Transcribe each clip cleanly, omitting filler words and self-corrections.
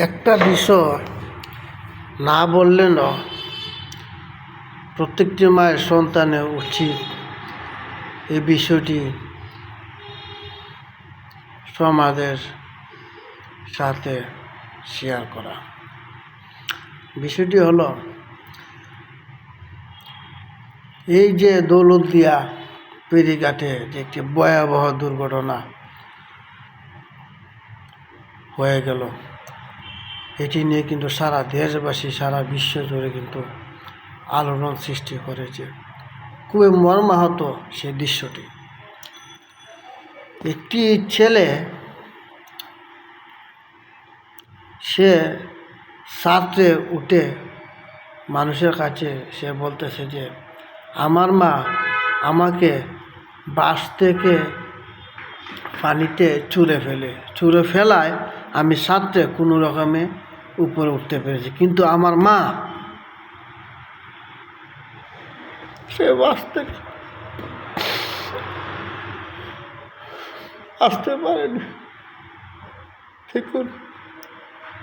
একটা বিষয় না বললে না, প্রত্যেকটি মায়ের সন্তানের উচিত এই বিষয়টি সমাজের সাথে শেয়ার করা। বিষয়টি হলো, এই যে দৌলতদিয়া ফেরিঘাটে যে একটি ভয়াবহ দুর্ঘটনা হয়ে গেল, এটি নিয়ে কিন্তু সারা দেশবাসী, সারা বিশ্ব জুড়ে কিন্তু আলোড়ন সৃষ্টি করেছে। খুবই মর্মাহত সেই দৃশ্যটি। একটি ছেলে, সে ছাত্রে উঠে মানুষের কাছে সে বলতেছে যে আমার মা আমাকে বাস থেকে পানিতে ছুঁড়ে ফেলায় আমি ছাত্রে কোনো রকমে উপরে উঠতে পেরেছি, কিন্তু আমার মা সে বাস থেকে আসতে পারেনি। দেখুন,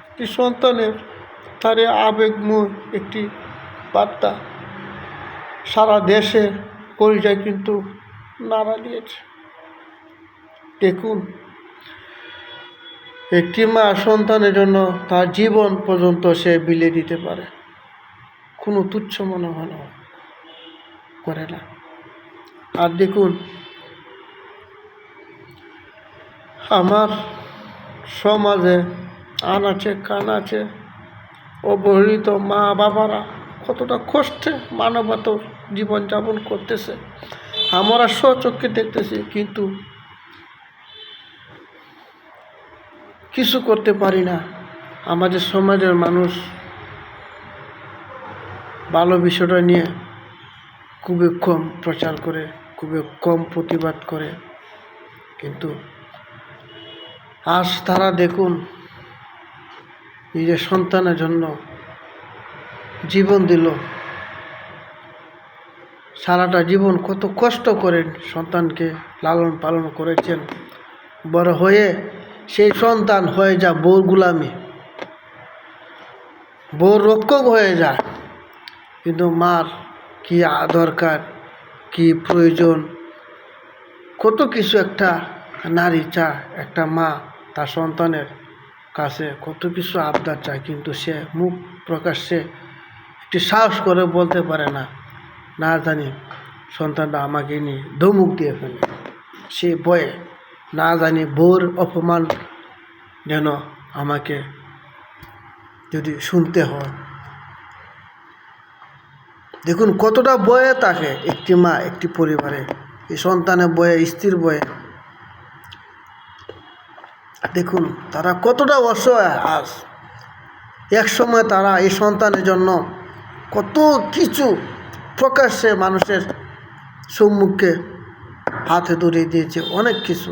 একটি সন্তানের তার আবেগময় একটি বার্তা সারা দেশে পরিচয় কিন্তু নাড়া দিয়েছে। দেখুন, একটি মা সন্তানের জন্য তার জীবন পর্যন্ত সে বিলিয়ে দিতে পারে, কোনো তুচ্ছ মনে করে না। আর দেখুন, আমার সমাজে আনাচে কানাচে অবহেলিত মা বাবারা কতটা কষ্টে মানবতার জীবনযাপন করতেছে, আমরা স্বচক্ষে দেখতেছি, কিন্তু কিছু করতে পারি না। আমাদের সমাজের মানুষ ভালো বিষয়টা নিয়ে খুবই কম প্রচার করে, খুবই কম প্রতিবাদ করে, কিন্তু আজ তারা দেখুন নিজের সন্তানের জন্য জীবন দিল। সারাটা জীবন কত কষ্ট করে সন্তানকে লালন পালন করেছেন, বড় হয়ে সেই সন্তান হয়ে যায় বউর গুলামি, বউর রক্ষক হয়ে যায়। কিন্তু মার কি দরকার, কি প্রয়োজন, কত কিছু একটা নারী চায়, একটা মা তার সন্তানের কাছে কত কিছু আবদার চায়, কিন্তু সে মুখ প্রকাশ্যে একটি সাহস করে বলতে পারে না, না জানি সন্তানটা আমাকে নিয়ে ধমক দিয়ে ফেলে, সে ভয়ে, না জানি বউর অপমান যেন আমাকে যদি শুনতে হয়। দেখুন কতটা ভয়ে থাকে একটি মা, একটি পরিবারে, এই সন্তানের ভয়ে, স্ত্রীর ভয়ে। দেখুন তারা কতটা অসহায়। আজ এক সময় তারা এই সন্তানের জন্য কত কিছু প্রকাশ্যে মানুষের সম্মুখে হাতে ধরিয়ে দিয়েছে, অনেক কিছু,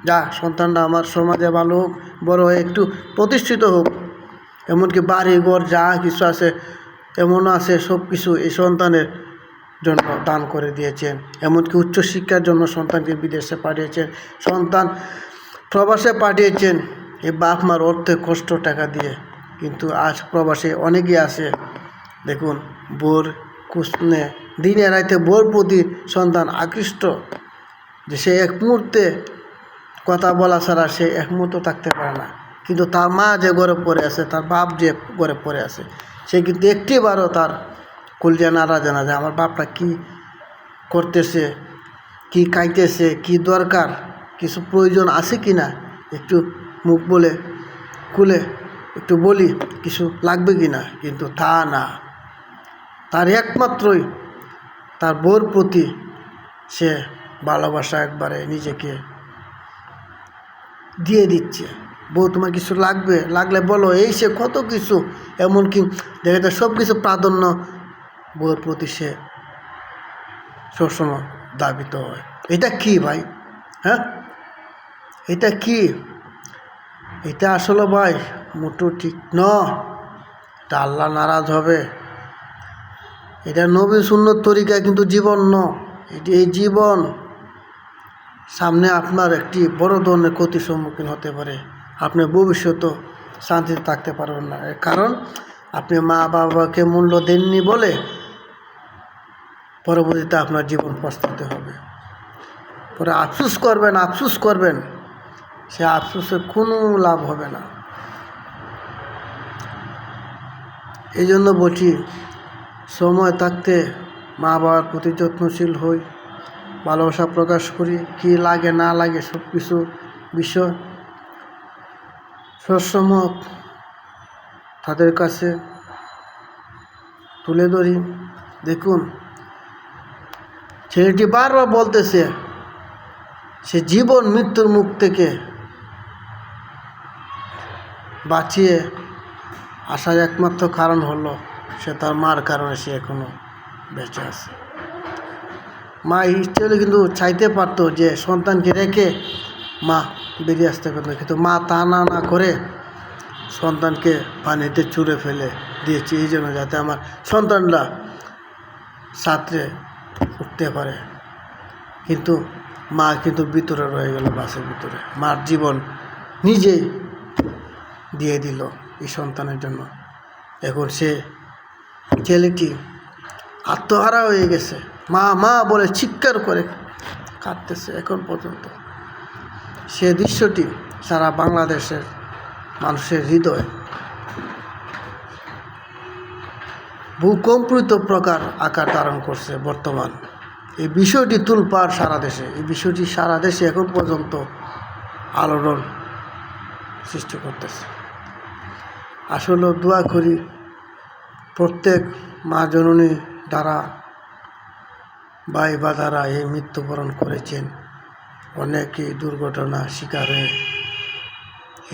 যা সন্তানটা আমার সমাজে ভালো হোক, বড় হয়ে একটু প্রতিষ্ঠিত হোক, এমনকি বাড়ি ঘর যা কিছু আছে এমনও আছে, সব কিছু এই সন্তানের জন্য দান করে দিয়েছেন। এমনকি উচ্চশিক্ষার জন্য সন্তানকে বিদেশে পাঠিয়েছেন, সন্তান প্রবাসে পাঠিয়েছেন এই বাপ মার অর্থে কষ্ট টাকা দিয়ে। কিন্তু আজ প্রবাসে অনেকেই আছে, দেখুন বোর কুসনে দিনে রাইতে বোর প্রতি সন্তান আকৃষ্ট, যে সে এক মুহূর্তে কথা বলা ছাড়া সে এক মুহূর্ত থাকতে পারে না। কিন্তু তার মা যে ঘরে পড়ে আছে, তার বাপ যে ঘরে পড়ে আছে, সে কিন্তু একটিবারও তার কলজা নাড়া জানা যে আমার বাপটা কি করতেছে, কি খাইতেছে, কি দরকার, কিছু প্রয়োজন আছে কি না, একটু মুখ বলে খুলে একটু বলি কিছু লাগবে কি না। কিন্তু তা না, তার একমাত্রই তার বউর প্রতি সে ভালোবাসা একবারে নিজেকে দিয়ে দিচ্ছে। বউ তোমার কিছু লাগলে বলো, এই সে কত কিছু, এমনকি দেখা যায় সব কিছু প্রাধান্য বউর প্রতি সে সবসময় দাবিত হয়। এটা কি ভাই? হ্যাঁ, এটা কি? এটা আসলে ভাই মোটো ঠিক নয়, এটা আল্লাহ নারাজ হবে। এটা নবী সুন্নত তরিকা কিন্তু জীবন এই জীবন সামনে আপনার একটি বড় ধরনের ক্ষতির সম্মুখীন হতে পারে। আপনার ভবিষ্যৎ শান্তিতে থাকতে পারবেন না। এর কারণ আপনি মা বাবাকে মূল্য দেননি বলে পরবর্তীতে আপনার জীবন পস্তাতে হবে। পরে আফসোস করবেন, সে আফসোসের কোনো লাভ হবে না। এই জন্য বলছি, সময় থাকতে মা বাবার প্রতি যত্নশীল হই, ভালোবাসা প্রকাশ করি, কী লাগে না লাগে সব কিছু বিষয় সবসময় তাদের কাছে তুলে ধরি। দেখুন, ছেলেটি বারবার বলতেছে সে জীবন মৃত্যুর মুখ থেকে বাঁচিয়ে আসার একমাত্র কারণ হলো সে তার মার কারণে সে এখনো বেঁচে আছে। মা হিসেবে কিন্তু চাইতে পারতো যে সন্তানকে রেখে মা বেরিয়ে আসতে পারতো, কিন্তু মা তা না করে সন্তানকে পানিতে ছুঁড়ে ফেলে দিয়েছে, এই জন্য যাতে আমার সন্তানরা সাঁতরে উঠতে পারে। কিন্তু মা কিন্তু ভিতরে রয়ে গেল, বাসের ভিতরে মার জীবন নিজেই দিয়ে দিল এই সন্তানের জন্য। এখন সে ছেলেটি আত্মহারা হয়ে গেছে, মা মা বলে চিৎকার করে কাঁদতেছে এখন পর্যন্ত। সে দৃশ্যটি সারা বাংলাদেশের মানুষের হৃদয় ভূকম্পিত প্রকার আকার ধারণ করছে বর্তমান। এই বিষয়টি তুলপাড় সারা দেশে, এই বিষয়টি সারা দেশে এখন পর্যন্ত আলোড়ন সৃষ্টি করতেছে। আসলে দোয়া করি প্রত্যেক মা জননী দ্বারা ভাই বা দ্বারা এই মৃত্যুবরণ করেছেন, অনেকেই দুর্ঘটনা শিকার হয়ে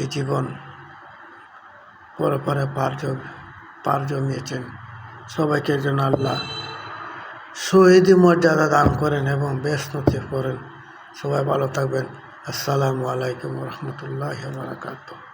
এই জীবন পরে পার জমিয়েছেন। সবাইকে যেন আল্লাহ শহীদি মর্যাদা দান করেন এবং বেহেশত নসিব করেন। সবাই ভালো থাকবেন। আসসালামু আলাইকুম রহমতুল্লাহি ওয়া বারাকাতুহু।